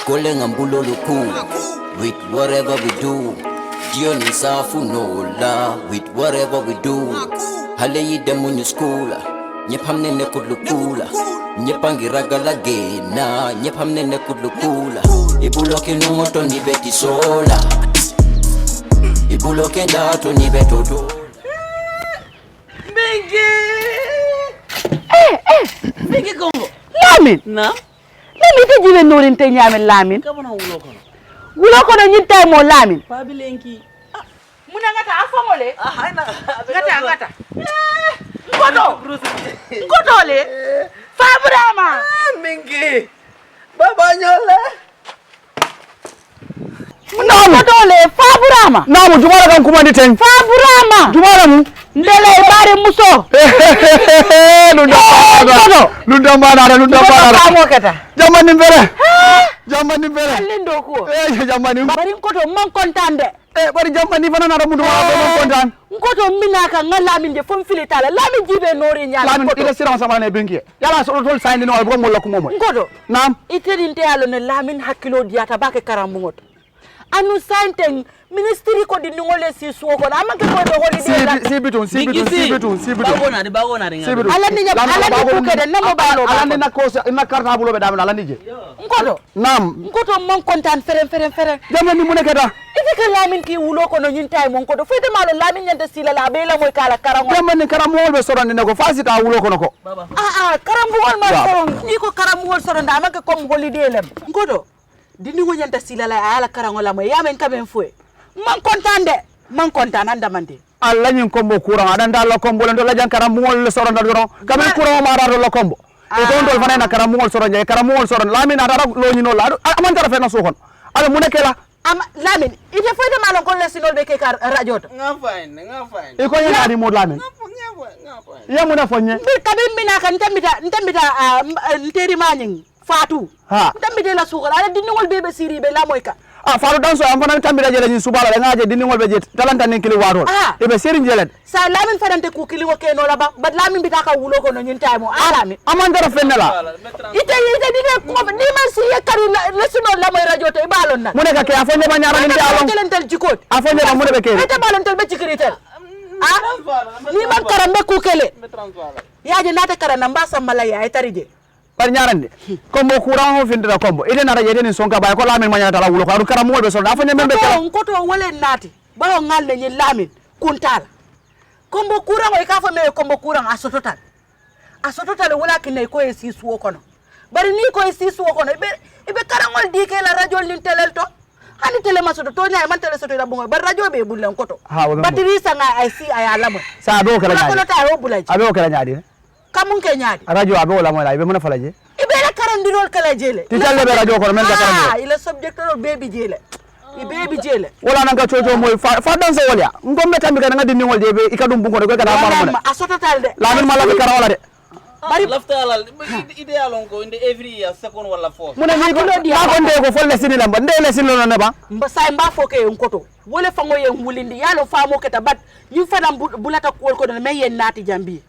Sikole ngambulo luku. With whatever we do. Jioni safu nola. With whatever we do. Hale yide munyu skula. Nyepamnene kudlukula. Nyepangiragala gena. Nyepamnene kudlukula. Ibuloke numoto nibeti sola. Ibuloke dato nibetoto. Mingi Congo. Lamin. Na? Lamin te jibe norin te nyame Lamin. Kama na wulo kono. Wulo kono nyinte mo Lamin. Pabilenki. Muna ngata afamole. Haina. Ngata. Ngoto le. Fabrama. Mingi. Baba nyola. Ngoto le Fabrama. Namu jumala kan kuma ni ten. Fabrama. Jumala mu. Ndele bare muso. Lunda mana. Kamo kata. Jamani mbere. Jamani mbere. Lindo ko. Jamani. Bari ngoto man kontande. Bari jamani fana na ramu man kontan. Ngoto minaka ngalamin je fom filitala. Lamin jibe nori nyala. Lamin ila sira sama na benki. Yala so tol sayni no ko mo lokko momo. Ngoto. Nam. Iterinte yalo ne Lamin hakilo diata bake karamngoto. Anu santeng ministry ko di ngole si suwo ko amanke ko do holiday la si bitun bagona ringa ala ni ko kede namo balo ala ni na ko na karta bulo be dam ala ni je ngodo nam ngoto mon kontan feren jamani mu ne keda ifi ka Lamin ki wulo ko no nyintay mon ko do fete malo Lamin nyande sila la be la moy kala karango jamani karamol be soron ne ko fasita wulo ko nako karamol ma soron ni ko karamol soron da amanke comme holiday lem ngodo dini ngo nyanta sila la ala karango la moy yamen kamen fue man kontan andamande alla nyin kombo courant adanda la kombo len do la jankara mol soron da do kamen courant ma da lo kombo e don dol fana na kara mol soron je kara mol soron Lamin ada lo nyino la aman tara fe na sokon ala mu nekela Lamin ite foyde malon kon lesinol be ke kar radio to nga fine e ko yana di mod Lamin ya mu na fonye bi kabin mina kan ntambita nteri maning Fatu ndambite la sukala ala diningol bebe siri be la moyka faru danso am fana tambira jele ni subala la ngaje diningol be jet talanta nen kili warol e be seri jelet sa Lamin fadante ku kili ko keno la ba Lamin bitaka wulo ko no nyinta mo Lamin amandara fennela ite dine ko ni man si yakaru lesuno la moy radio to e balon na mu ne ka ke afonde ma nyara ni alon kelentel jikot afonde ma mu ne be ke ite balon tel be cikritel ni man karambe ku kele yaje nata karana mbasa malaya ay tarije par ñarande kombo courant ho findira kombo ide na rajede ni sonka bay ko Lamin ma nyata la wulo ko kara mo be so da fa ne membe ko to wole nati bayo ngalle ni Lamin kuntala kombo courant o ka fa me kombo courant asototal wala kinay ko e si suwo kono bari ni ko e si suwo kono be karangol dike la radio lin telel to hani tele masoto to nyaay man tele soto da bongo bar radio be bulen koto batiri sanga ay si ay alamo sa do kala nyaadi ko ta ho bulaji abe kala nyaadi kamun ke nyaadi radio abe wala mo la be mona falaje ibe la karandirol kala jele ti talle be radio ko men ka karando ila subject ro baby jele baby jele wala nan ka coco moy fa dan so wolya ngombe tambi ka ngadi ni wolde be ikadum bungo ko kada mara mo asototal de Lamin mala be kara wala de bari laftal ideal on ko inde every year second wala fourth muna ni ko di ha ko nde ko folle sinila mba nde le sinilo ne ba mba foke en koto wole fango yen wulindi yalo famo keta bat ñu fana bulata ko ko me yen nati jambi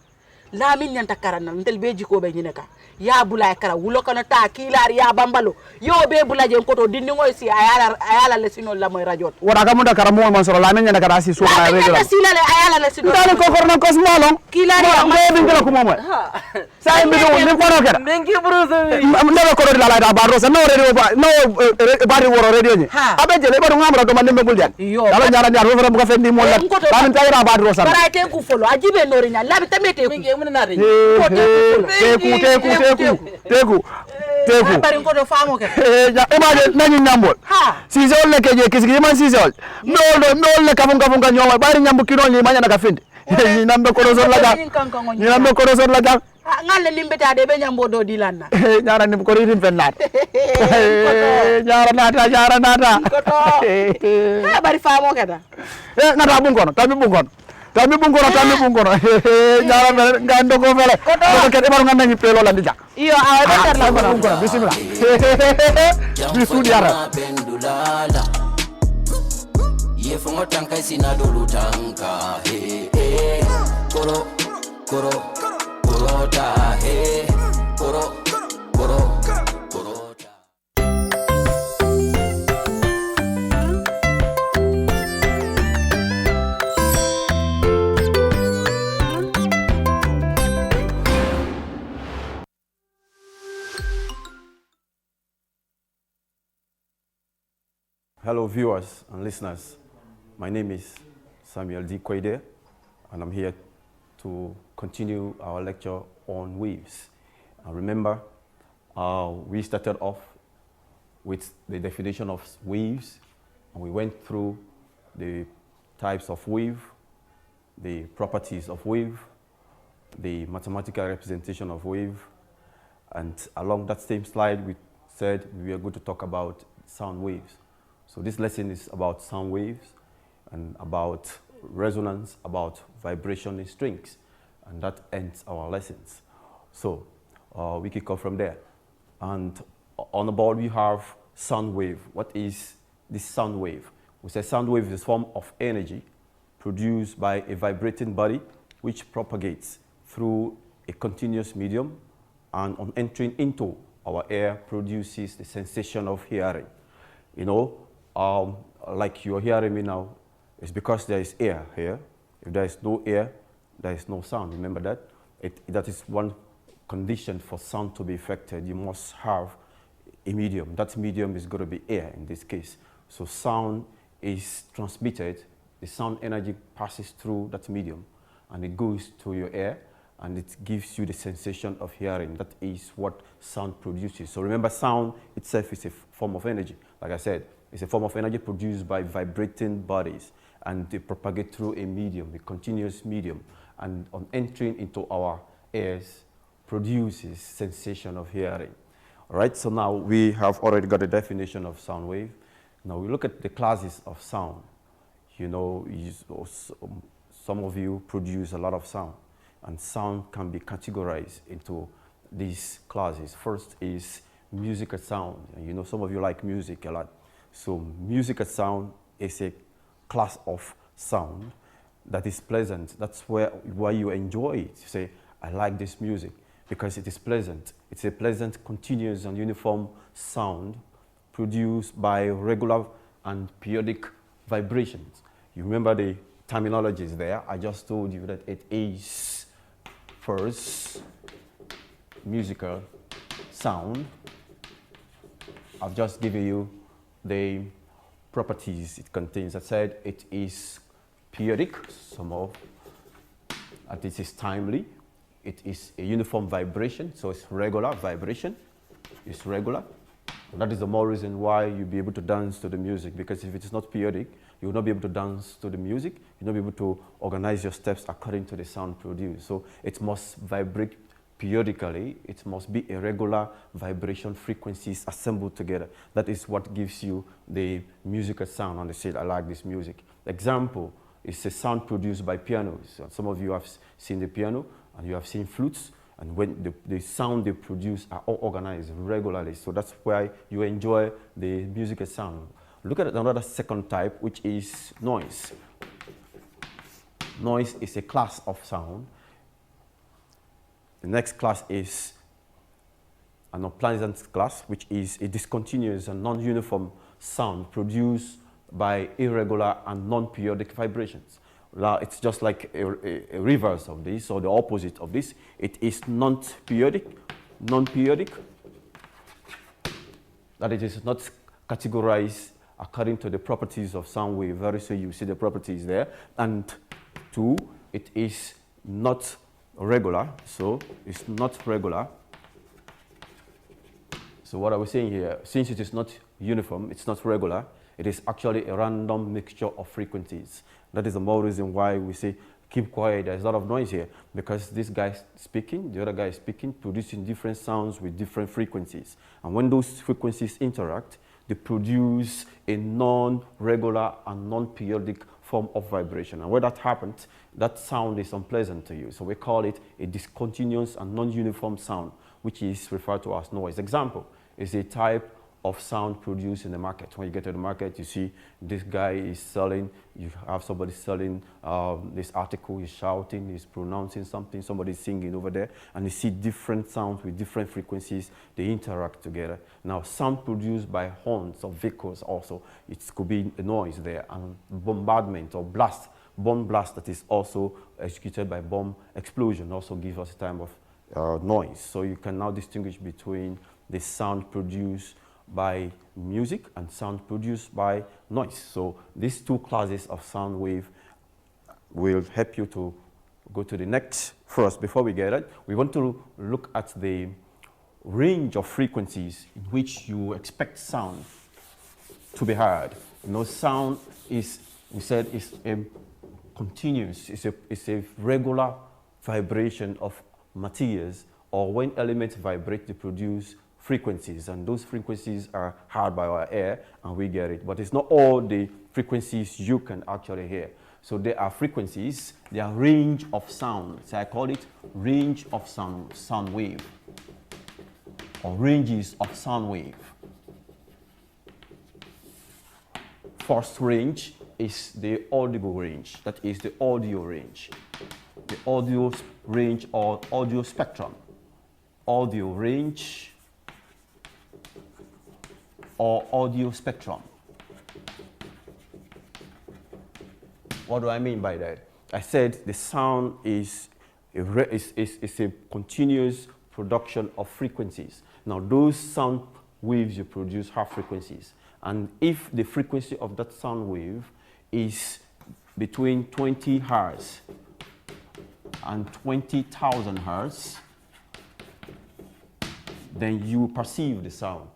Lamin nyanta karana ndel beji ko be nyine ka ya bulay kara wulo kono ta kilar ya bambalo yo be bulaje koto dinni ngoy si ayala le sino la moy radio wara ka munda kara mo man soro Lamin nyanta kara si so na radio la silale ayala le sino dal ko korno ko smalo kilar ya ma be ngala ko momo sa imbe do ni ko no kera mengi bruso ndaba ko la da ba rosa no radio ba no bari woro radio ni abe jele ba do ngamra do man dembe buljan dala nyara nyar wo fram ko fendi mo la Lamin tayra ba rosa bara te ku folo ajibe nori nya Lamin tamete ku teku bari ko do famo ke ja image nañu ñambol si zol le keje kisigi man si zol no le kafun ka ñoma bari ñambu kino ni mañana ka finde ni nambe ko zol la ga ngalle limbeta de be ñambo do dilanna ñara nim ko ritin fennat ñara nata ko bari famo ke da ngata bungono tammi bungono ñara mel ngando ko fele ko ke baru nganda ni pelo la ndija iyo awa be la bungono bismillah bisu diara ye fongo tanka sina dolu tanka koro ta koro ta Hello viewers and listeners. My name is Samuel D. Kwede, and I'm here to continue our lecture on waves. Remember, we started off with the definition of waves, and we went through the types of wave, the properties of wave, the mathematical representation of wave, and along that same slide we said we are going to talk about sound waves. So this lesson is about sound waves and about resonance, about vibration in strings, and that ends our lessons. So we kick off from there. And on the board we have sound wave. What is this sound wave? We say sound wave is a form of energy produced by a vibrating body which propagates through a continuous medium, and on entering into our ear produces the sensation of hearing. You know, like you're hearing me now, it's because there is air here. If there is no air, there is no sound. Remember that? That is one condition for sound to be affected. You must have a medium. That medium is going to be air in this case. So sound is transmitted. The sound energy passes through that medium, and it goes to your ear, and it gives you the sensation of hearing. That is what sound produces. So remember, sound itself is a form of energy. Like I said, it's a form of energy produced by vibrating bodies, and they propagate through a medium, a continuous medium, and on entering into our ears produces sensation of hearing. All right, so now we have already got a definition of sound wave. Now we look at the classes of sound. You know, some of you produce a lot of sound, and sound can be categorized into these classes. First is musical sound. You know, some of you like music a lot. So musical sound is a class of sound that is pleasant. That's why you enjoy it. You say, I like this music because it is pleasant. It's a pleasant, continuous and uniform sound produced by regular and periodic vibrations. You remember the terminologies there. I just told you that it is first musical sound. I've just given you the properties it contains. I said it is periodic, somehow, that it is timely, it is a uniform vibration, so it's regular vibration, it's regular. And that is the more reason why you'll be able to dance to the music, because if it is not periodic, you will not be able to dance to the music, you'll not be able to organize your steps according to the sound produced. So it must vibrate periodically, it must be a regular vibration, frequencies assembled together. That is what gives you the musical sound. And they say, I like this music. Example is a sound produced by pianos. Some of you have seen the piano, and you have seen flutes, and when the sound they produce are all organized regularly. So that's why you enjoy the musical sound. Look at another second type, which is noise. Noise is a class of sound. The next class is an unpleasant class, which is a discontinuous and non-uniform sound produced by irregular and non-periodic vibrations. Now, it's just like a reverse of this, or the opposite of this. It is non-periodic, that it is not categorized according to the properties of sound wave. Very soon you see the properties there. And two, it is not regular, so it's not regular. So what are we saying here? Since it is not uniform, it's not regular, it is actually a random mixture of frequencies. That is the more reason why we say keep quiet, there's a lot of noise here, because this guy is speaking, the other guy is speaking, producing different sounds with different frequencies. And when those frequencies interact, they produce a non-regular and non-periodic form of vibration. And when that happens, that sound is unpleasant to you. So we call it a discontinuous and non-uniform sound, which is referred to as noise. Example is a type of sound produced in the market. When you get to the market, you see this guy is selling, you have somebody selling this article, he's shouting, he's pronouncing something, somebody's singing over there, and you see different sounds with different frequencies, they interact together. Now, sound produced by horns of vehicles also, it could be a noise there, and bombardment or blast, bomb blast that is also executed by bomb explosion also gives us a type of noise. So you can now distinguish between the sound produced by music and sound produced by noise. So these two classes of sound wave will help you to go to the next. First, before we get it, we want to look at the range of frequencies in which you expect sound to be heard. You know, sound is, we said, is a continuous, it's a regular vibration of materials, or when elements vibrate, they produce frequencies, and those frequencies are heard by our ear and we get it. But it's not all the frequencies you can actually hear. So there are frequencies, there are range of sound. So I call it range of sound wave, or ranges of sound wave. First range is the audible range, that is the audio range. The audio range or audio spectrum. Audio range or audio spectrum. What do I mean by that? I said the sound is a continuous production of frequencies. Now those sound waves you produce have frequencies. And if the frequency of that sound wave is between 20 hertz and 20,000 hertz, then you perceive the sound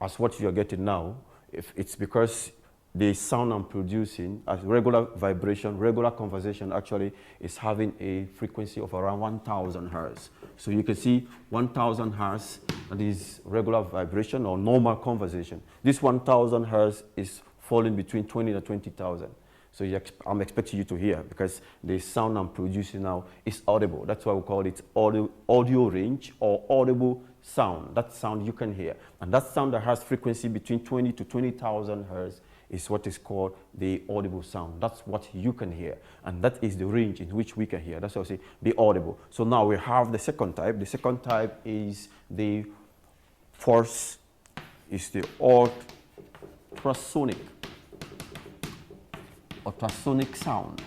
as what you're getting now. If it's because the sound I'm producing as regular vibration, regular conversation actually is having a frequency of around 1,000 hertz. So you can see 1,000 hertz, that is regular vibration or normal conversation. This 1,000 hertz is falling between 20 and 20,000. So I'm expecting you to hear, because the sound I'm producing now is audible. That's why we call it audio range or audible sound. That sound you can hear. And that sound that has frequency between 20 to 20,000 hertz is what is called the audible sound. That's what you can hear. And that is the range in which we can hear. That's why I say be audible. So now we have the second type. The second type is the first, is the ultrasonic. Ultrasonic sound.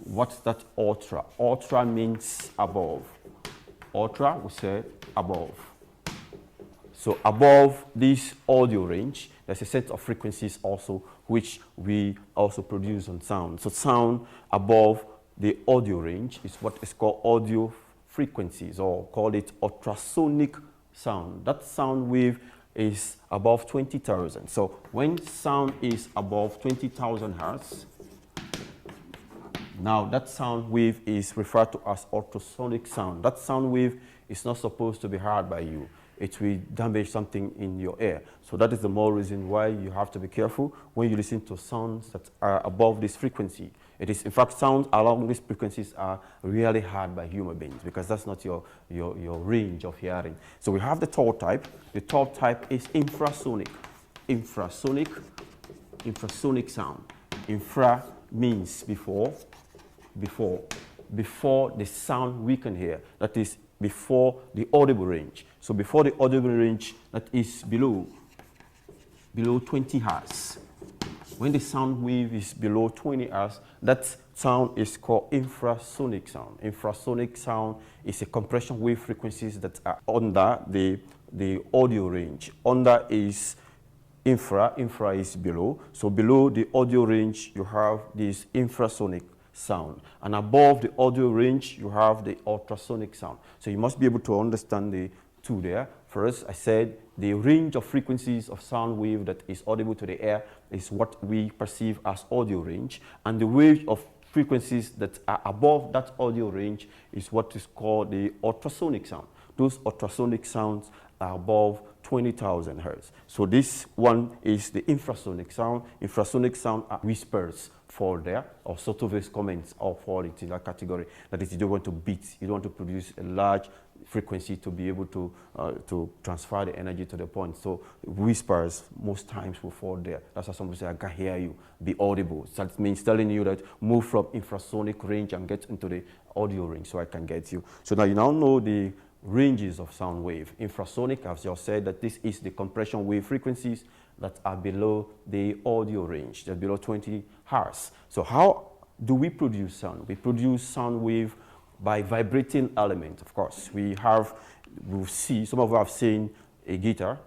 What's that ultra? Ultra means above. Ultra, we said above. So above this audio range, there's a set of frequencies also which we also produce on sound. So sound above the audio range is what is called audio frequencies, or call it ultrasonic sound. That sound wave is above 20,000. So when sound is above 20,000 hertz, now that sound wave is referred to as ultrasonic sound. That sound wave is not supposed to be heard by you. It will damage something in your ear. So that is the more reason why you have to be careful when you listen to sounds that are above this frequency. It is, in fact, sounds along these frequencies are rarely heard by human beings, because that's not your range of hearing. So we have the third type. The third type is infrasonic. Infrasonic sound. Infra means before the sound we can hear. That is before the audible range. So before the audible range, that is below 20 hertz. When the sound wave is below 20 hertz, that sound is called infrasonic sound. Infrasonic sound is a compression wave frequencies that are under the audio range. Under is infra is below. So below the audio range, you have this infrasonic sound, and above the audio range you have the ultrasonic sound. So you must be able to understand the two there. First, I said the range of frequencies of sound wave that is audible to the ear is what we perceive as audio range, and the range of frequencies that are above that audio range is what is called the ultrasonic sound. Those ultrasonic sounds are above 20,000 hertz. So this one is the infrasonic sound. Infrasonic sound are whispers fall there, or subtle voice comments all fall into that category. That is, you don't want to beat, you don't want to produce a large frequency to be able to transfer the energy to the point. So whispers most times will fall there. That's why somebody say, I can hear you, be audible. So that means telling you that move from infrasonic range and get into the audio range so I can get you. So now you now know the ranges of sound wave. Infrasonic, I've just said that this is the compression wave frequencies that are below the audio range, they're below 20 hertz. So how do we produce sound? We produce sound wave by vibrating element, of course. We'll see, some of you have seen a guitar.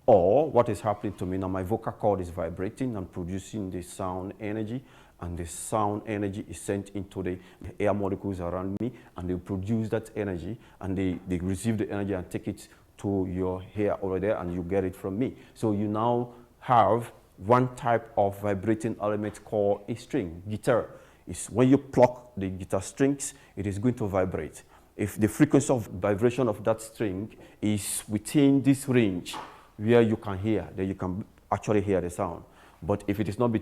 Or what is happening to me now, my vocal cord is vibrating and producing the sound energy, and the sound energy is sent into the air molecules around me, and they produce that energy, and they receive the energy and take it to your hair over there, and you get it from me. So you now have one type of vibrating element called a string. Guitar is when you pluck the guitar strings, it is going to vibrate. If the frequency of vibration of that string is within this range where you can hear, then you can actually hear the sound. But if it is not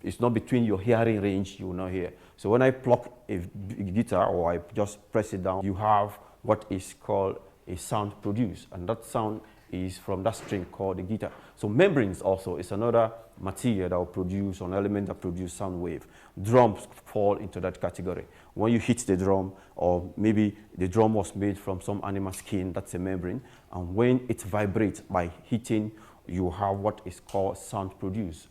it's not between your hearing range, you will not hear. So when I pluck a guitar or I just press it down, you have what is called a sound produced, and that sound is from that string called the guitar. So membranes also is another material that will produce an element that produce sound wave. Drums fall into that category. When you hit the drum, or maybe the drum was made from some animal skin, that's a membrane, and when it vibrates by hitting, you have what is called sound produced.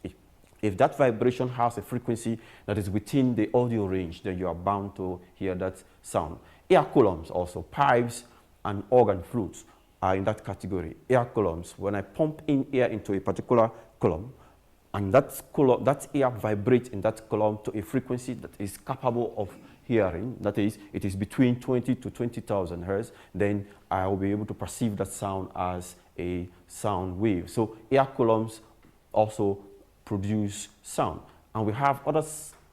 If that vibration has a frequency that is within the audio range, then you are bound to hear that sound. Air columns also, pipes and organ flutes are in that category. Air columns, when I pump in air into a particular column, and that air vibrates in that column to a frequency that is capable of hearing, that is, it is between 20 to 20,000 hertz, then I will be able to perceive that sound as a sound wave. So air columns also produce sound. And we have other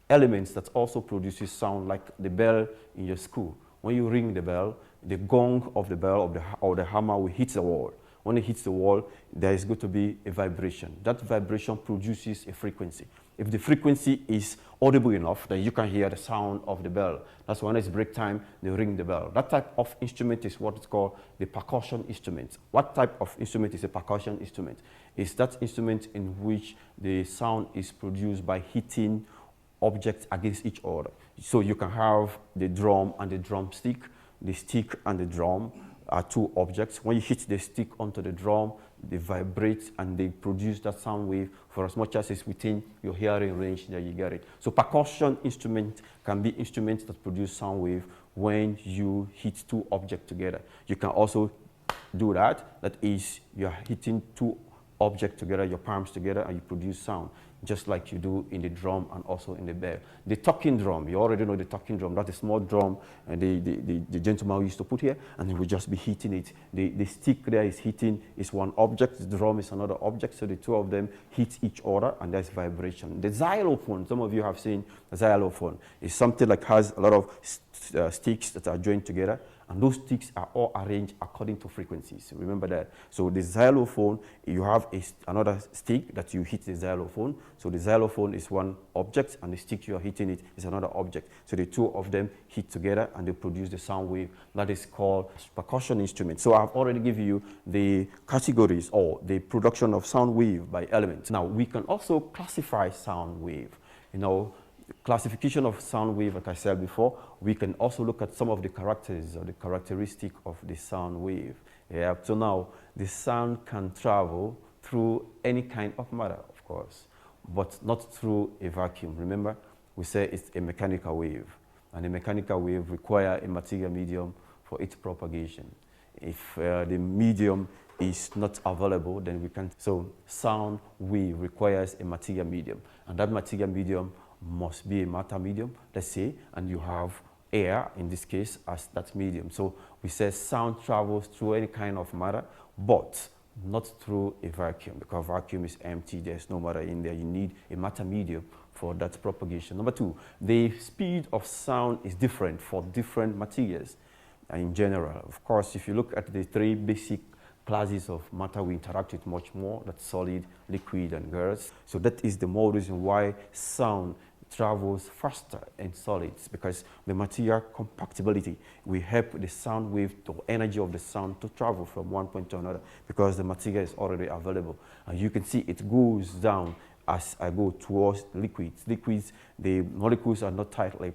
elements that also produces sound, like the bell in your school. When you ring the bell, the gong of the bell or the hammer will hit the wall. When it hits the wall, there is going to be a vibration. That vibration produces a frequency. If the frequency is audible enough, then you can hear the sound of the bell. That's when it's break time, they ring the bell. That type of instrument is what is called the percussion instrument. What type of instrument is a percussion instrument? It's that instrument in which the sound is produced by hitting objects against each other. So you can have the drum and the drumstick. The stick and the drum are two objects. When you hit the stick onto the drum, they vibrate and they produce that sound wave for as much as it's within your hearing range that you get it. So percussion instrument can be instruments that produce sound wave when you hit two objects together. You can also do that. That is, you're hitting two objects together, your palms together, and you produce sound, just like you do in the drum and also in the bell. The talking drum, you already know the talking drum. That's a small drum and the gentleman used to put here, and he would just be hitting it. The stick there is hitting is one object, the drum is another object, so the two of them hit each other, and there's vibration. The xylophone, some of you have seen the xylophone, is something like has a lot of sticks that are joined together, and those sticks are all arranged according to frequencies. Remember that. So the xylophone, you have another stick that you hit the xylophone. So the xylophone is one object, and the stick you are hitting it is another object. So the two of them hit together and they produce the sound wave. That is called percussion instrument. So I've already given you the categories or the production of sound wave by elements. Now we can also classify sound wave. You know, classification of sound wave, like I said before, we can also look at some of the characters or the characteristic of the sound wave. Yeah, up to now, the sound can travel through any kind of matter, of course, but not through a vacuum. Remember, we say it's a mechanical wave, and a mechanical wave requires a material medium for its propagation. If the medium is not available, then we can. So sound wave requires a material medium, and that material medium must be a matter medium, let's say, and you have air in this case as that medium. So we say sound travels through any kind of matter, but not through a vacuum, because vacuum is empty, there's no matter in there. You need a matter medium for that propagation. Number two, the speed of sound is different for different materials in general. Of course, if you look at the three basic classes of matter we interact with much more, that's solid, liquid, and gas. So that is the more reason why sound travels faster in solids, because the material compactability will help the sound wave, the energy of the sound to travel from one point to another, because the material is already available. And you can see it goes down as I go towards liquids. Liquids, the molecules are not tightly,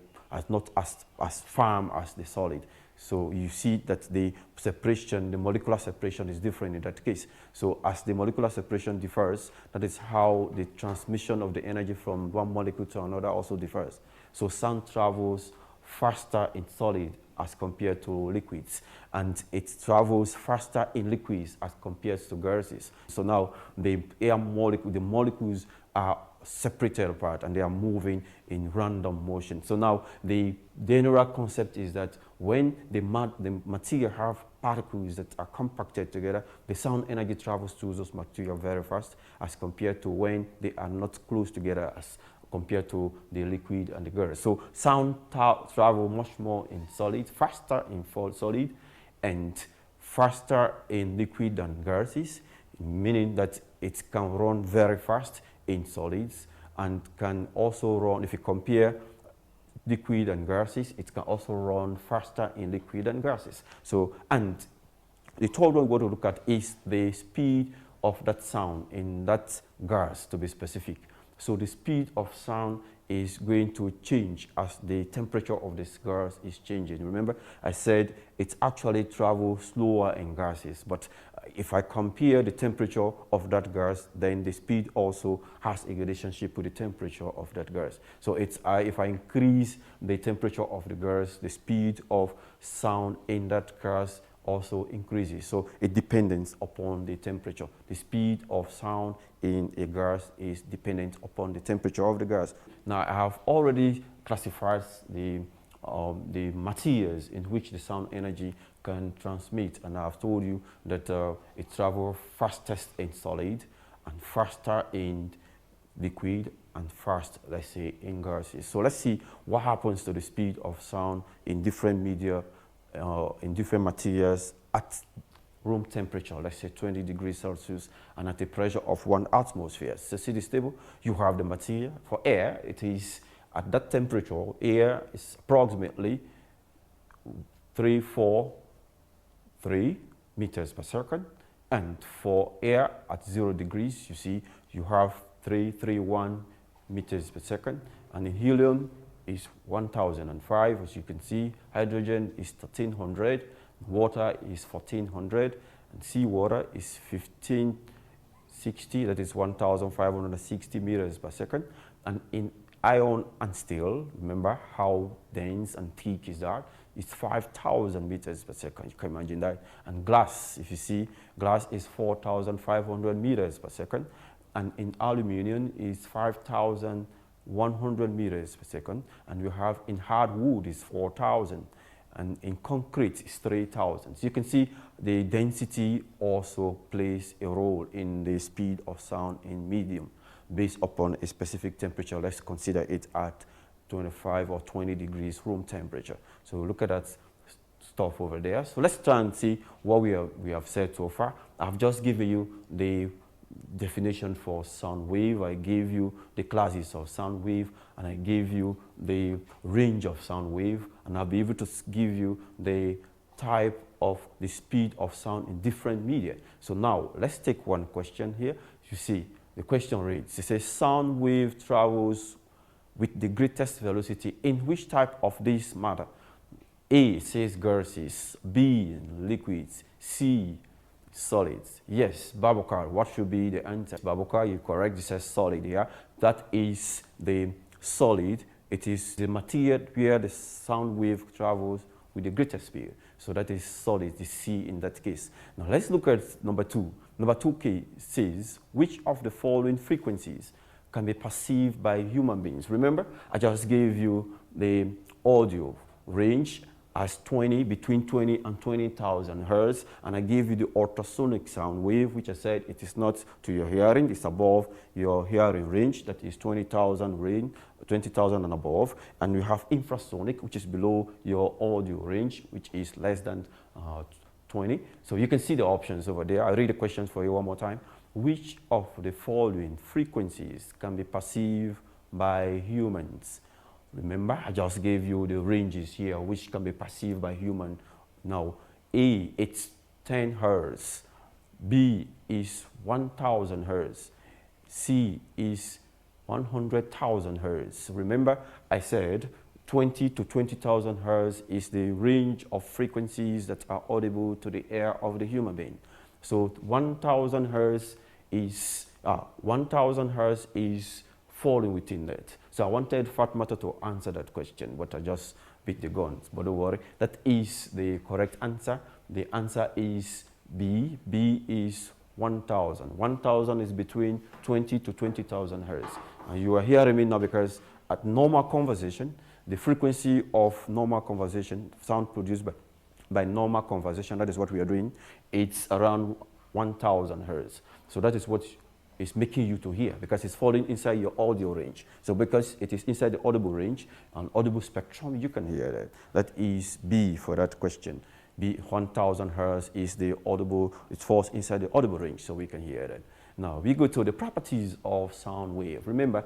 not as firm as the solid. So you see that the separation, the molecular separation is different in that case. So as the molecular separation differs, that is how the transmission of the energy from one molecule to another also differs. So sound travels faster in solid as compared to liquids, and it travels faster in liquids as compared to gases. So now the molecules are separated apart and they are moving in random motion. So now the general concept is that when the material have particles that are compacted together, the sound energy travels through those material very fast as compared to when they are not close together as compared to the liquid and the gas. So sound travel much more in solid, faster in solid, and faster in liquid than gases, meaning that it can run very fast in solids and can also run, if you compare liquid and gases, it can also run faster in liquid and gases. So, and the third one we're going to look at is the speed of that sound in that gas, to be specific. So the speed of sound is going to change as the temperature of this gas is changing. Remember, I said it actually travels slower in gases, but if I compare the temperature of that gas, then the speed also has a relationship with the temperature of that gas. So it's if I increase the temperature of the gas, the speed of sound in that gas also increases. So it depends upon the temperature. The speed of sound in a gas is dependent upon the temperature of the gas. Now I have already classified the materials in which the sound energy can transmit, and I have told you that it travels fastest in solid and faster in liquid and fast, let's say, in gases. So let's see what happens to the speed of sound in different media, in different materials at room temperature, let's say 20 degrees Celsius, and at a pressure of 1 atmosphere. So see this table, you have the material. For air, it is at that temperature, air is approximately 343 meters per second. And for air at 0 degrees, you see, you have 331 meters per second. And in helium is 1005, as you can see. Hydrogen is 1300, water is 1400, and seawater is 1560, that is 1560 meters per second. And in iron and steel, remember how dense and thick is that? It's 5,000 meters per second. You can imagine that. And glass, if you see, glass is 4,500 meters per second. And in aluminium is 5,100 meters per second. And you have in hardwood is 4,000. And in concrete is 3,000. So you can see the density also plays a role in the speed of sound in medium based upon a specific temperature. Let's consider it at 25 or 20 degrees room temperature. So look at that stuff over there. So let's try and see what we have said so far. I've just given you the definition for sound wave. I gave you the classes of sound wave, and I gave you the range of sound wave, and I'll be able to give you the type of the speed of sound in different media. So now let's take one question here. You see the question reads, it says sound wave travels with the greatest velocity in which type of this matter? A says gases, B liquids, C solids. Yes, Babakar, what should be the answer? Babakar, you're correct. This says solid here. That is the solid. It is the material where the sound wave travels with the greatest speed. So that is solid, the C in that case. Now let's look at number 2. Number 2 says, which of the following frequencies can be perceived by human beings? Remember, I just gave you the audio range as between 20 and 20,000 hertz, and I gave you the ultrasonic sound wave, which I said it is not to your hearing, it's above your hearing range, that is 20,000 range, 20,000 and above, and you have infrasonic, which is below your audio range, which is less than 20. So you can see the options over there. I'll read the questions for you one more time. Which of the following frequencies can be perceived by humans? Remember, I just gave you the ranges here, which can be perceived by human. Now, A, it's 10 hertz. B is 1,000 hertz. C is 100,000 hertz. Remember, I said 20 to 20,000 hertz is the range of frequencies that are audible to the ear of the human being. So 1,000 hertz is falling within that. So I wanted Fatmata to answer that question, but I just beat the guns. But don't worry, that is the correct answer. The answer is B. B is 1,000. 1,000 is between 20 to 20,000 hertz. And you are hearing me now because at normal conversation, the frequency of normal conversation, sound produced by normal conversation, that is what we are doing, it's around 1,000 hertz. So that is what is making you to hear, because it's falling inside your audio range. So because it is inside the audible range, an audible spectrum, you can hear that. That is B for that question. B, 1,000 hertz is the audible, it falls inside the audible range, so we can hear that. Now we go to the properties of sound wave. Remember,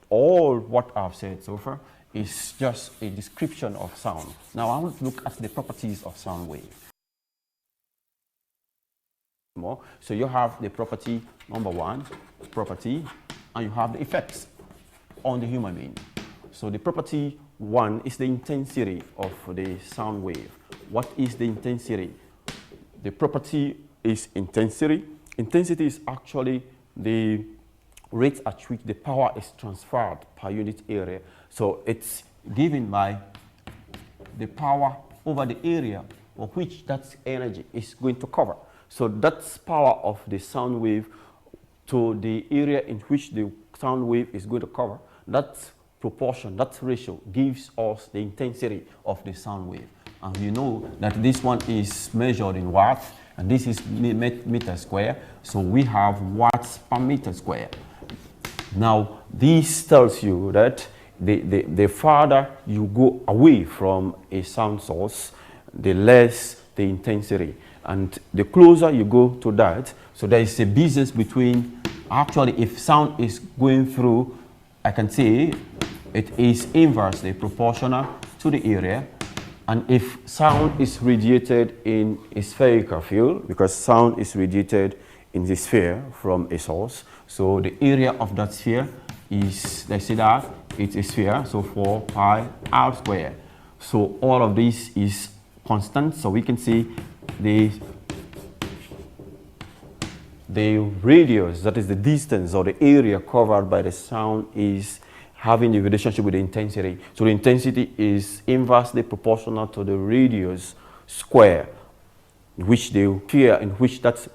all what I've said so far is just a description of sound. Now I want to look at the properties of sound wave. More. So you have the property number 1, property, and you have the effects on the human being. So the property 1 is the intensity of the sound wave. What is the intensity? The property is intensity. Intensity is actually the rate at which the power is transferred per unit area. So it's given by the power over the area of which that energy is going to cover. So that's power of the sound wave to the area in which the sound wave is going to cover. That proportion, that ratio gives us the intensity of the sound wave. And you know that this one is measured in watts and this is meter square. So we have watts per meter square. Now this tells you that the farther you go away from a sound source, the less the intensity. And the closer you go to that, so there is a business between, actually if sound is going through, I can say it is inversely proportional to the area. And if sound is radiated in a spherical field, because sound is radiated in the sphere from a source, so the area of that sphere is, let's say that it's a sphere, so 4 pi r square. So all of this is constant, so we can see the radius, that is the distance or the area covered by the sound, is having a relationship with the intensity. So the intensity is inversely proportional to the radius square, which the sphere in which that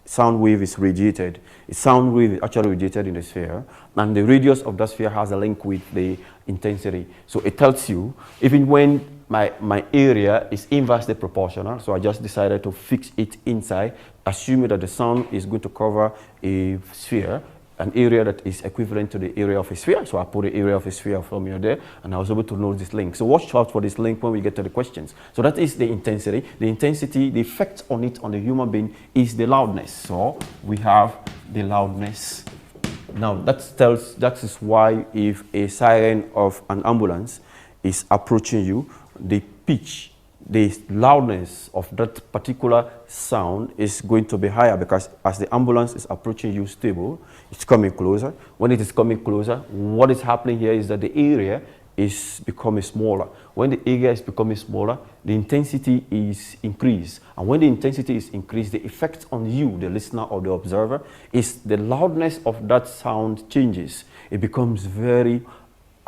sound wave is radiated. The sound wave is actually radiated in the sphere, and the radius of that sphere has a link with the intensity. So it tells you, even when my area is inversely proportional, so I just decided to fix it inside, assuming that the sound is going to cover a sphere, an area that is equivalent to the area of a sphere. So I put the area of a sphere from here there, and I was able to know this link. So watch out for this link when we get to the questions. So that is the intensity. The intensity, the effect on it on the human being is the loudness. So we have the loudness. Now that is why if a siren of an ambulance is approaching you, the pitch, the loudness of that particular sound is going to be higher, because as the ambulance is approaching you stable, it's coming closer. When it is coming closer, what is happening here is that the area is becoming smaller. When the area is becoming smaller, the intensity is increased. And when the intensity is increased, the effect on you, the listener or the observer, is the loudness of that sound changes. It becomes very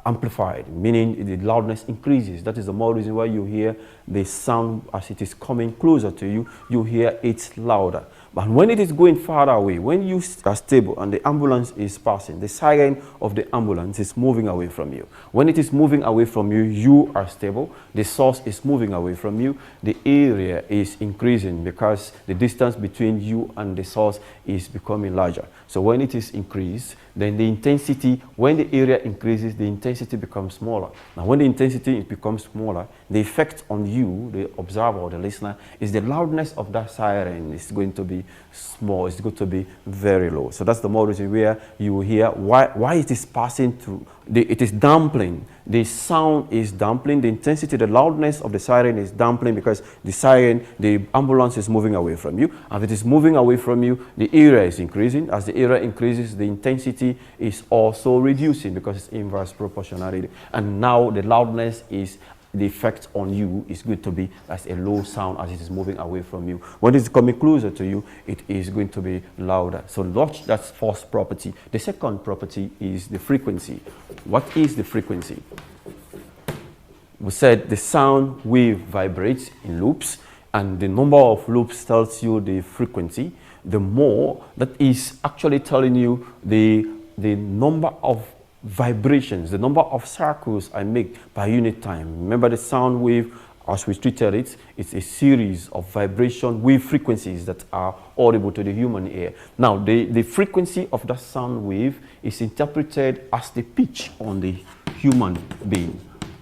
amplified, meaning the loudness increases. That is the more reason why you hear the sound as it is coming closer to you, you hear it louder. But when it is going far away, when you are stable and the ambulance is passing, the siren of the ambulance is moving away from you. When it is moving away from you, you are stable. The source is moving away from you. The area is increasing because the distance between you and the source is becoming larger. So when it is increased, then the intensity, when the area increases, the intensity becomes smaller. Now when the intensity becomes smaller, the effect on you, the observer or the listener, is the loudness of that siren is going to be small, it's going to be very low. So that's the more reason where you will hear why it is passing through. It is damping. The sound is damping. The intensity, the loudness of the siren is damping because the siren, the ambulance is moving away from you. And if it is moving away from you, the area is increasing. As the area increases, the intensity is also reducing because it's inverse proportionality. And now the loudness is, the effect on you is going to be as a low sound as it is moving away from you. When it's coming closer to you, it is going to be louder. So that's first property. The second property is the frequency. What is the frequency? we said the sound wave vibrates in loops, and the number of loops tells you the frequency. The more, that is actually telling you the number of vibrations, the number of circles I make per unit time. Remember, the sound wave, as we treated it, it's a series of vibration wave frequencies that are audible to the human ear. Now, the frequency of that sound wave is interpreted as the pitch on the human being.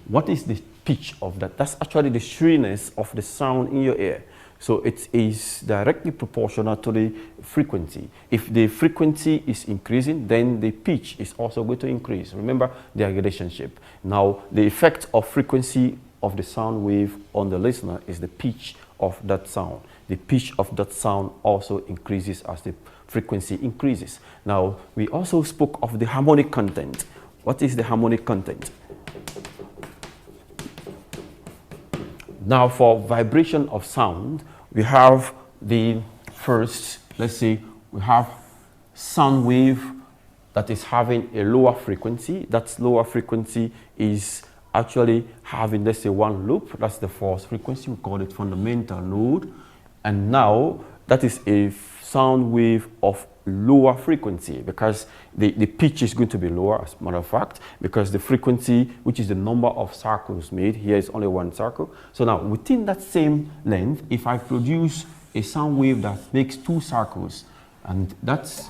What is the pitch of that? That's actually the shrillness of the sound in your ear. So it is directly proportional to the frequency. If the frequency is increasing, then the pitch is also going to increase. Remember their relationship. Now, the effect of frequency of the sound wave on the listener is the pitch of that sound. The pitch of that sound also increases as the frequency increases. Now, we also spoke of the harmonic content. What is the harmonic content? Now, for vibration of sound, we have the first, let's say, we have sound wave that is having a lower frequency. That lower frequency is actually having, let's say, one loop. That's the first frequency. We call it fundamental node. And now that is a sound wave of lower frequency, because the pitch is going to be lower, as a matter of fact, because the frequency, which is the number of circles made, here is only one circle. So now within that same length, if I produce a sound wave that makes two circles, and that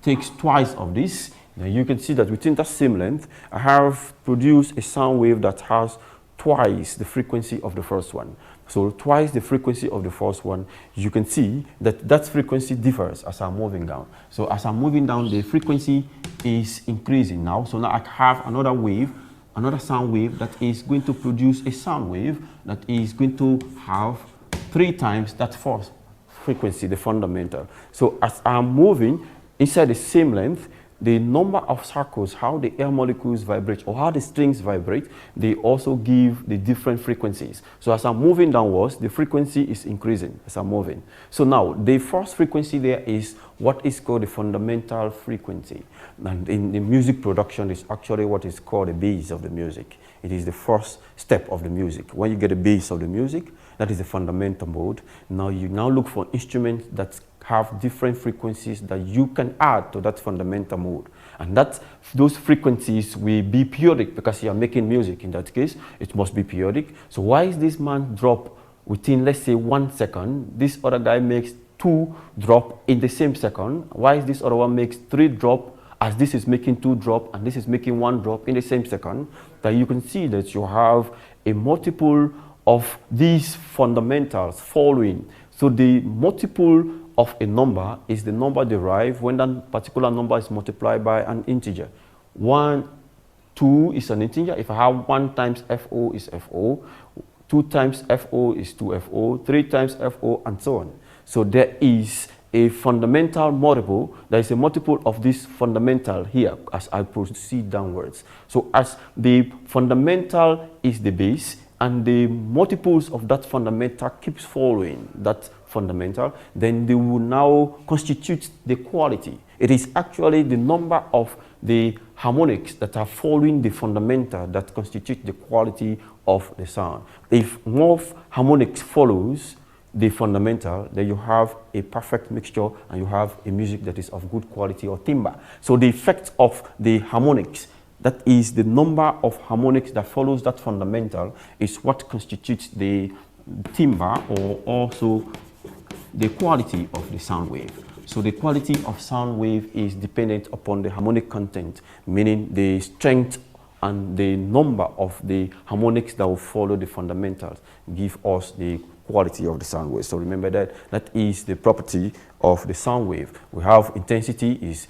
takes twice of this, then you can see that within that same length, I have produced a sound wave that has twice the frequency of the first one. So twice the frequency of the first one, you can see that that frequency differs as I'm moving down. So as I'm moving down, the frequency is increasing now. So now I have another wave, another sound wave that is going to produce a sound wave that is going to have 3 times that first frequency, the fundamental. So as I'm moving inside the same length, the number of circles, how the air molecules vibrate or how the strings vibrate, they also give the different frequencies. So as I'm moving downwards, the frequency is increasing as I'm moving. So now the first frequency there is what is called the fundamental frequency. And in the music production, it's actually what is called the base of the music. It is the first step of the music. When you get the base of the music, that is the fundamental mode. Now you look for instruments that have different frequencies that you can add to that fundamental mode. And those frequencies will be periodic, because you are making music. In that case, it must be periodic. So why is this man drop within, let's say, 1 second? This other guy makes 2 drop in the same second. Why is this other one makes 3 drop, as this is making 2 drop and this is making 1 drop in the same second? That you can see that you have a multiple of these fundamentals following. So the multiple of a number is the number derived when that particular number is multiplied by an integer. 1, 2 is an integer. If I have 1 times FO is FO, 2 times FO is 2FO, 3 times FO, and so on. So there is a fundamental multiple. There is a multiple of this fundamental here as I proceed downwards. So as the fundamental is the base, and the multiples of that fundamental keeps following that fundamental, then they will now constitute the quality. It is actually the number of the harmonics that are following the fundamental that constitute the quality of the sound. If more harmonics follows the fundamental, then you have a perfect mixture and you have a music that is of good quality or timbre. So the effect of the harmonics, that is the number of harmonics that follows that fundamental, is what constitutes the timbre or also the quality of the sound wave. So the quality of sound wave is dependent upon the harmonic content, meaning the strength and the number of the harmonics that will follow the fundamentals give us the quality of the sound wave. So remember that is the property of the sound wave. We have intensity is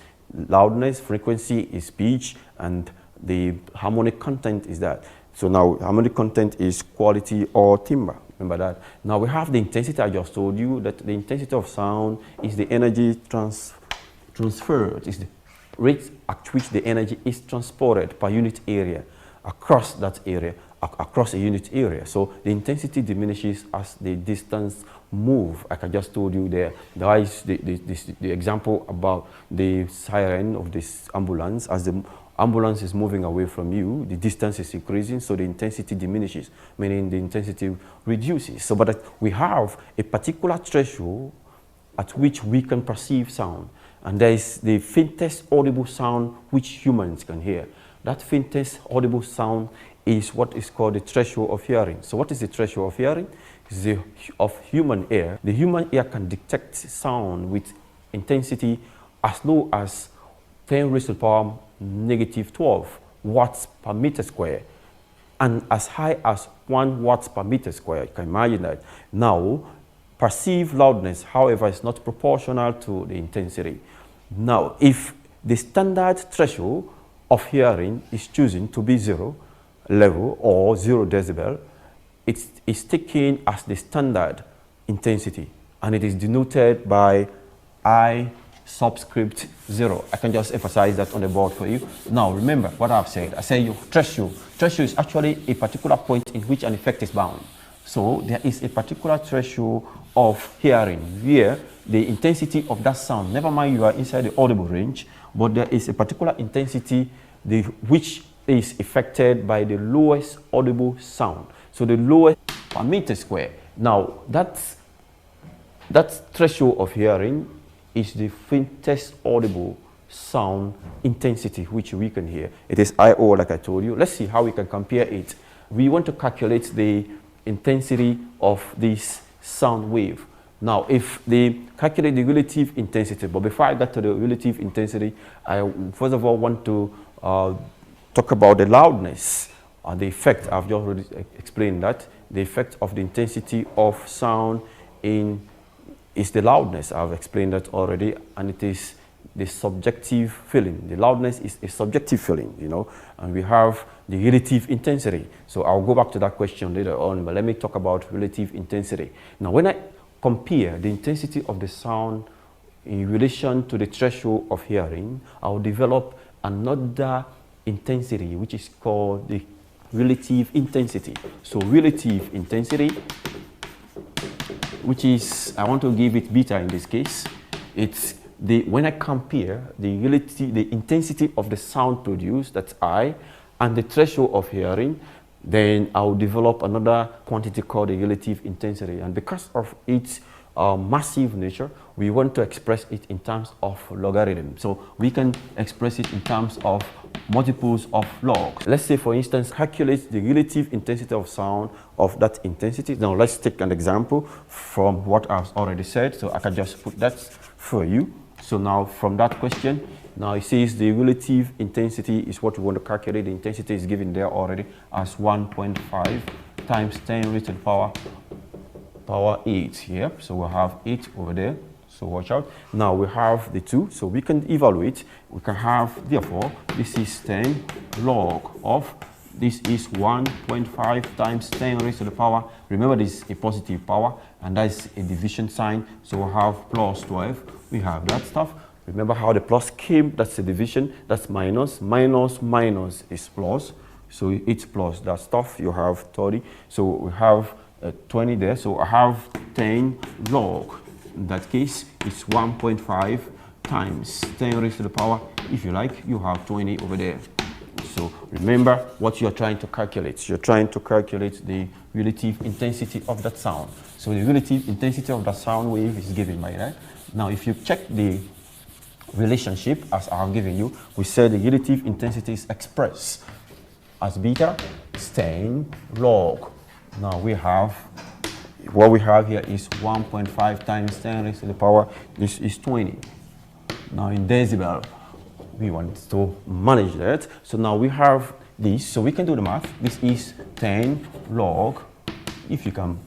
loudness, frequency is pitch, and the harmonic content is that. So now harmonic content is quality or timbre. Remember that. Now we have the intensity. I just told you that the intensity of sound is the energy transferred, is the rate at which the energy is transported per unit area across that area, across a unit area. So the intensity diminishes as the distance move. Like I just told you there is the example about the siren of this ambulance. ambulance is moving away from you, the distance is increasing, so the intensity diminishes, meaning the intensity reduces. So, but we have a particular threshold at which we can perceive sound. And there is the faintest audible sound which humans can hear. That faintest audible sound is what is called the threshold of hearing. So what is the threshold of hearing? It's the of human ear. The human ear can detect sound with intensity as low as 10 raised to the power negative 12 watts per meter square, and as high as 1 watts per meter square. You can imagine that. Now, perceived loudness, however, is not proportional to the intensity. Now, if the standard threshold of hearing is chosen to be 0 level or 0 decibel, it is taken as the standard intensity, and it is denoted by I subscript 0. I can just emphasize that on the board for you. Now, remember what I've said. I say your threshold. Threshold is actually a particular point in which an effect is bound. So there is a particular threshold of hearing where the intensity of that sound, never mind you are inside the audible range, but there is a particular intensity which is affected by the lowest audible sound. So the lowest per meter square. Now that threshold of hearing is the faintest audible sound intensity which we can hear. It is I/O, like I told you. Let's see how we can compare it. We want to calculate the intensity of this sound wave. Now, if they calculate the relative intensity, but before I get to the relative intensity, I first of all want to talk about the loudness, the effect. I've just already explained that. The effect of the intensity of sound is the loudness. I've explained that already, and it is the subjective feeling. The loudness is a subjective feeling, you know, and we have the relative intensity. So I'll go back to that question later on, but let me talk about relative intensity. Now, when I compare the intensity of the sound in relation to the threshold of hearing, I'll develop another intensity which is called the relative intensity. So relative intensity, which is, I want to give it beta in this case, it's when I compare the intensity of the sound produced, that's I, and the threshold of hearing, then I'll develop another quantity called the relative intensity. And because of its massive nature, we want to express it in terms of logarithm. So we can express it in terms of multiples of log. Let's say, for instance, calculate the relative intensity of sound of that intensity. Now let's take an example from what I've already said. So I can just put that for you. So now from that question, now it says the relative intensity is what we want to calculate. The intensity is given there already as 1.5 times 10 raised to the power 8 here. So we'll have 8 over there. So watch out. Now we have the 2, so we can evaluate. We can have, therefore, this is 10 log of, this is 1.5 times 10 raised to the power. Remember, this is a positive power, and that is a division sign. So we'll have plus 12. We have that stuff. Remember how the plus came, that's a division, that's minus. Minus is plus. So it's plus that stuff. You have 30. So we have 20 there. So I have 10 log. In that case, it's 1.5 times 10 raised to the power. If you like, you have 20 over there. So remember what you're trying to calculate. You're trying to calculate the relative intensity of that sound. So the relative intensity of the sound wave is given by that. Now, if you check the relationship as I've given you, we said the relative intensity is expressed as beta is 10 log. Now we have, what we have here is 1.5 times 10 raised to the power, this is 20. Now in decibel, we want to manage that. So now we have this, so we can do the math. This is 10 log. If you can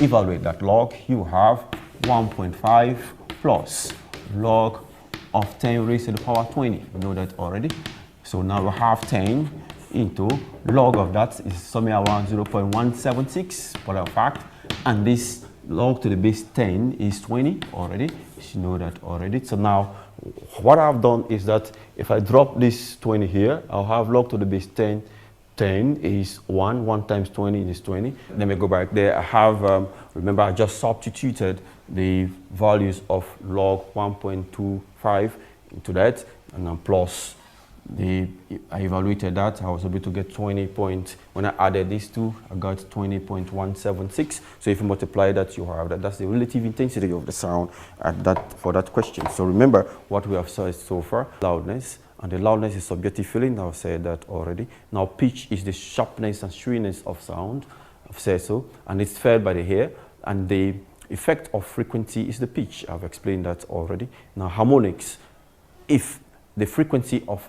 evaluate that log, you have 1.5 plus log of 10 raised to the power 20. You know that already. So now we have 10 into log of that is somewhere around 0.176 for a fact. And this log to the base 10 is 20 already. You know that already. So now what I've done is that if I drop this 20 here, I'll have log to the base 10. 10 is 1 times 20 is 20. Let me go back there. I have, remember I just substituted the values of log 1.25 into that, and then plus I evaluated that. I was able to get 20 points. When I added these two, I got 20.176. So if you multiply that, you have that. That's the relative intensity of the sound for that question. So remember what we have said so far: loudness. And the loudness is subjective feeling. I've said that already. Now pitch is the sharpness and shrillness of sound. I've said so. And it's felt by the ear. And the effect of frequency is the pitch. I've explained that already. Now harmonics, if the frequency of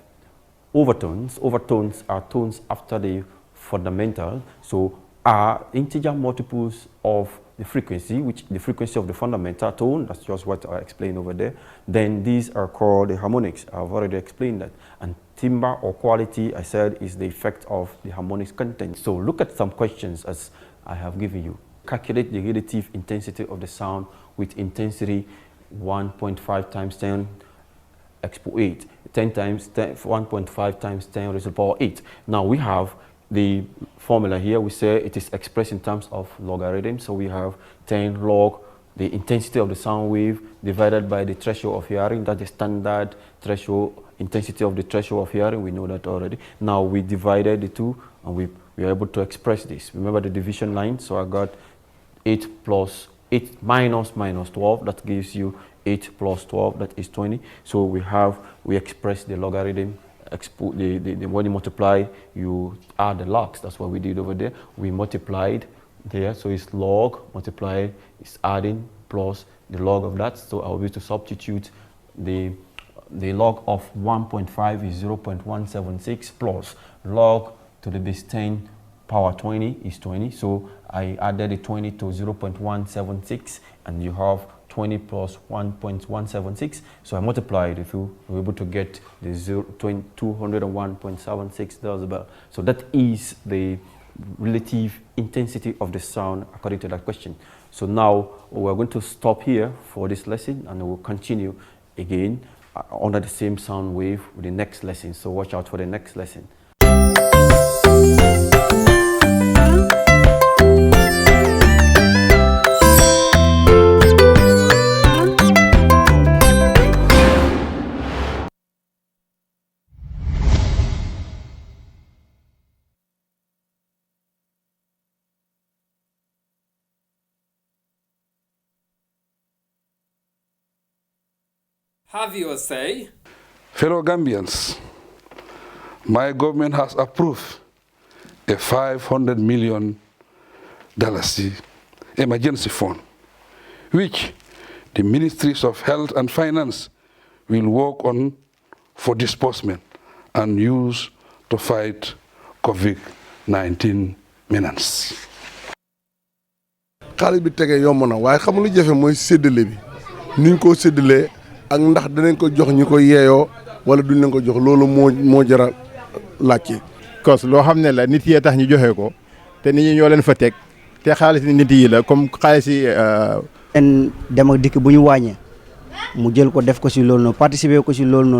overtones are tones after the fundamental, so are integer multiples of the frequency, which the frequency of the fundamental tone, that's just what I explained over there, then these are called the harmonics. I've already explained that. And timbre or quality, I said, is the effect of the harmonics content. So look at some questions as I have given you. Calculate the relative intensity of the sound with intensity 1.5 times 10 expo 8, 10 times 10, 1.5 times 10 raised to the power 8. Now we have the formula here. We say it is expressed in terms of logarithm. So we have 10 log the intensity of the sound wave divided by the threshold of hearing. That's the standard threshold intensity of the threshold of hearing. We know that already. Now we divided the two and we are able to express this. Remember the division line. So I got 8 plus 8 minus 12. That gives you 8 plus 12, that is 20. So we express the logarithm, when you multiply, you add the logs. That's what we did over there. We multiplied there, so it's log, multiplied, it's adding, plus the log of that. So I'll be able to substitute the log of 1.5 is 0.176 plus log to the base 10 power 20 is 20. So I added the 20 to 0.176 and you have 20 plus 1.176. So I multiplied. If you were able to get the 201.76 decibel. So that is the relative intensity of the sound according to that question. So now we're going to stop here for this lesson and we'll continue again under the same sound wave with the next lesson. So watch out for the next lesson. Have your say. Fellow Gambians, my government has approved a $500 million emergency fund, which the Ministries of Health and Finance will work on for disbursement and use to fight COVID-19 menace. xaalis bi tege yomb na waaye xam lu jafe mooy séddale bi ni ñu ko séddalee ak ndax danañ ko jox ñi ko yeeyoo wala duñ leen ko jox loolu moo jara laajte. cos loo xam ne la nit yee tax ñu joxe ko te nit ñi ñoo leen fa teg te xaalis nit yi la comme xaalis yi dem ak dikk bu ñu wàññee mu jël ko def ko si loolu noonu participer ko si loolu noonu.